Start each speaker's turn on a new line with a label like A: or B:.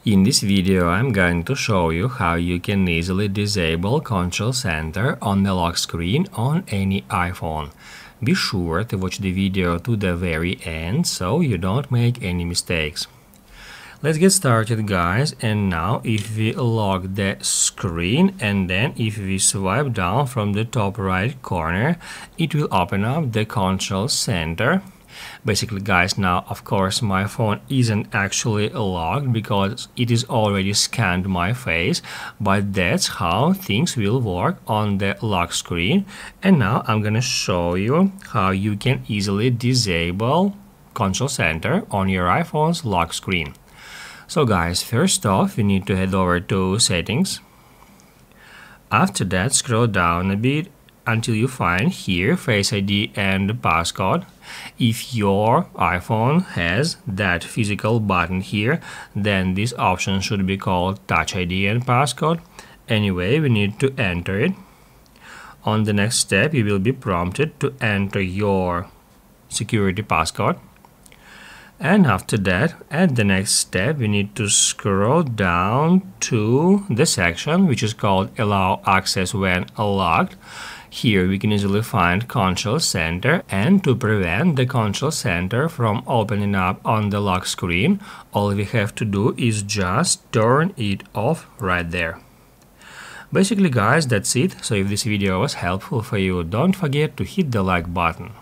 A: In this video, I'm going to show you how you can easily disable Control Center on the lock screen on any iPhone. Be sure to watch the video to the very end so you don't make any mistakes. Let's get started, guys, and now if we lock the screen and then if we swipe down from the top right corner, it will open up the Control Center. Basically, guys, now of course my phone isn't actually locked because it is already scanned my face, but that's how things will work on the lock screen. And now I'm gonna show you how you can easily disable Control Center on your iPhone's lock screen. So guys, first off, we need to head over to Settings. After that, scroll down a bit until you find here Face ID and passcode. If your iPhone has that physical button here, then this option should be called Touch ID and passcode. Anyway, we need to enter it. On the next step, you will be prompted to enter your security passcode. And after that, at the next step, we need to scroll down to the section which is called Allow Access when locked. Here we can easily find Control Center, and to prevent the Control Center from opening up on the lock screen, all we have to do is just turn it off right there. Basically, guys, that's it. So if this video was helpful for you, don't forget to hit the like button.